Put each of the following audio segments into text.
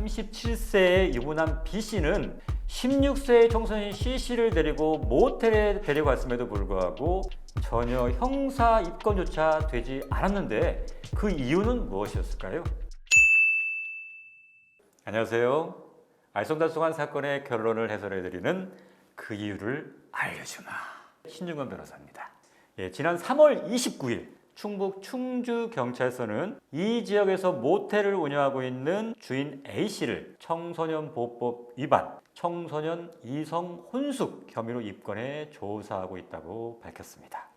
37세의 유부남 B씨는 16세의 청소년 C씨를 데리고 모텔에 데려갔음에도 불구하고 전혀 형사 입건조차 되지 않았는데 그 이유는 무엇이었을까요? 안녕하세요. 알쏭달쏭한 사건의 결론을 해설해드리는 그 이유를 알려주마. 신중건 변호사입니다. 지난 3월 29일 충북 충주경찰서는 이 지역에서 모텔을 운영하고 있는 주인 A씨를 청소년 보호법 위반, 청소년 이성 혼숙 혐의로 입건해 조사하고 있다고 밝혔습니다.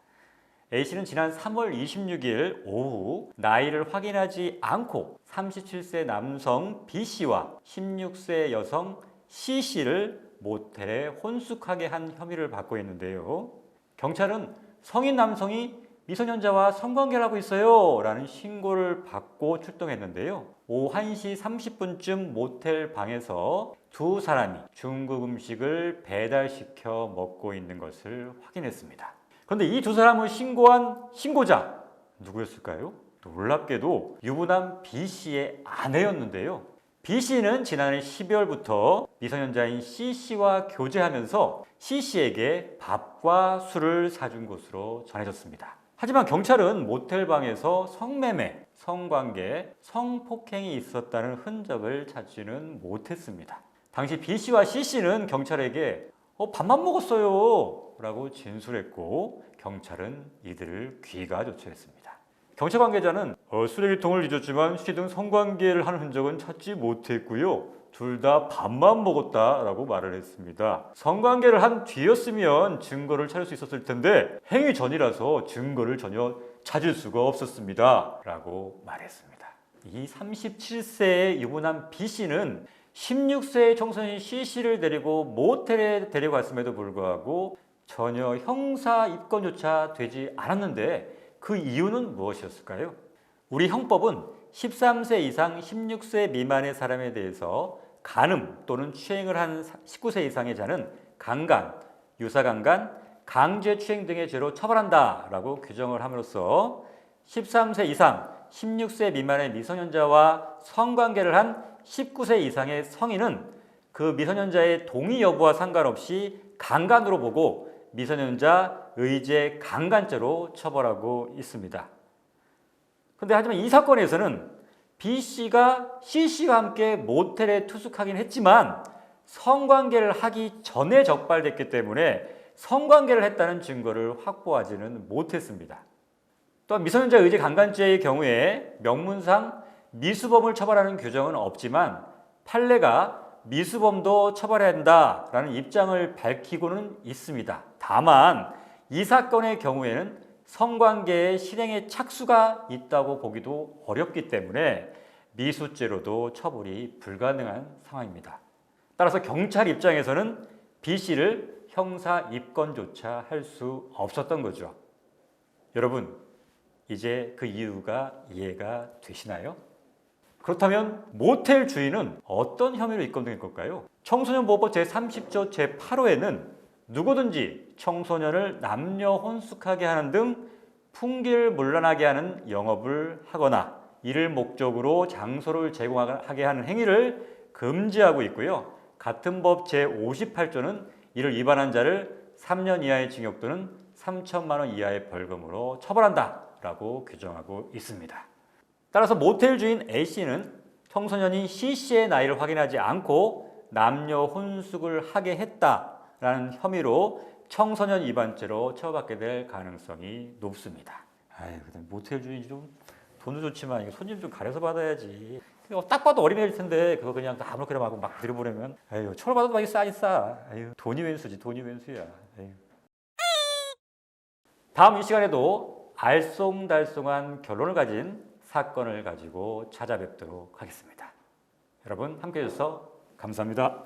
A씨는 지난 3월 26일 오후 나이를 확인하지 않고 37세 남성 B씨와 16세 여성 C씨를 모텔에 혼숙하게 한 혐의를 받고 있는데요. 경찰은 성인 남성이 미성년자와 성관계를 하고 있어요 라는 신고를 받고 출동했는데요. 오후 1시 30분쯤 모텔 방에서 두 사람이 중국 음식을 배달시켜 먹고 있는 것을 확인했습니다. 그런데 이 두 사람을 신고한 신고자 누구였을까요? 놀랍게도 유부남 B씨의 아내였는데요. B씨는 지난해 12월부터 미성년자인 C씨와 교제하면서 C씨에게 밥과 술을 사준 것으로 전해졌습니다. 하지만 경찰은 모텔방에서 성매매, 성관계, 성폭행이 있었다는 흔적을 찾지는 못했습니다. 당시 B씨와 C씨는 경찰에게 밥만 먹었어요 라고 진술했고 경찰은 이들을 귀가 조치했습니다. 경찰 관계자는 쓰레기통을 잊었지만 시 등 성관계를 한 흔적은 찾지 못했고요. 둘 다 밥만 먹었다라고 말을 했습니다. 성관계를 한 뒤였으면 증거를 찾을 수 있었을 텐데 행위 전이라서 증거를 전혀 찾을 수가 없었습니다 라고 말했습니다. 이 37세의 유부남 B씨는 16세의 청소년 C씨를 데리고 모텔에 데려갔음에도 불구하고 전혀 형사 입건조차 되지 않았는데 그 이유는 무엇이었을까요? 우리 형법은 13세 이상 16세 미만의 사람에 대해서 간음 또는 추행을 한 19세 이상의 자는 강간, 유사강간, 강제추행 등의 죄로 처벌한다 라고 규정을 함으로써 13세 이상 16세 미만의 미성년자와 성관계를 한 19세 이상의 성인은 그 미성년자의 동의 여부와 상관없이 강간으로 보고 미성년자 의제 강간죄로 처벌하고 있습니다. 그런데 하지만 이 사건에서는 B씨가 C씨와 함께 모텔에 투숙하긴 했지만 성관계를 하기 전에 적발됐기 때문에 성관계를 했다는 증거를 확보하지는 못했습니다. 또한 미성년자 의제 강간죄의 경우에 명문상 미수범을 처벌하는 규정은 없지만 판례가 미수범도 처벌해야 한다라는 입장을 밝히고는 있습니다. 다만 이 사건의 경우에는 성관계의 실행에 착수가 있다고 보기도 어렵기 때문에 미수죄로도 처벌이 불가능한 상황입니다. 따라서 경찰 입장에서는 B씨를 형사 입건조차 할 수 없었던 거죠. 여러분, 이제 그 이유가 이해가 되시나요? 그렇다면 모텔 주인은 어떤 혐의로 입건된 걸까요? 청소년보호법 제30조 제8호에는 누구든지 청소년을 남녀 혼숙하게 하는 등 풍기문란하게 하는 영업을 하거나 이를 목적으로 장소를 제공하게 하는 행위를 금지하고 있고요. 같은 법 제58조는 이를 위반한 자를 3년 이하의 징역 또는 3천만 원 이하의 벌금으로 처벌한다 라고 규정하고 있습니다. 따라서 모텔 주인 A씨는 청소년인 C씨의 나이를 확인하지 않고 남녀 혼숙을 하게 했다라는 혐의로 청소년 위반죄로 처벌받게 될 가능성이 높습니다. 모텔 주인이 좀 돈도 좋지만 이거 손님 좀 가려서 받아야지. 딱 봐도 어린애일 텐데 그거 그냥 아무렇게나 막 들여보내면 처벌받아도 막 싸긴 싸. 돈이 웬수지, 돈이 웬수야. 다음 이 시간에도 알쏭달쏭한 결론을 가진 사건을 가지고 찾아뵙도록 하겠습니다. 여러분 함께해 주셔서 감사합니다.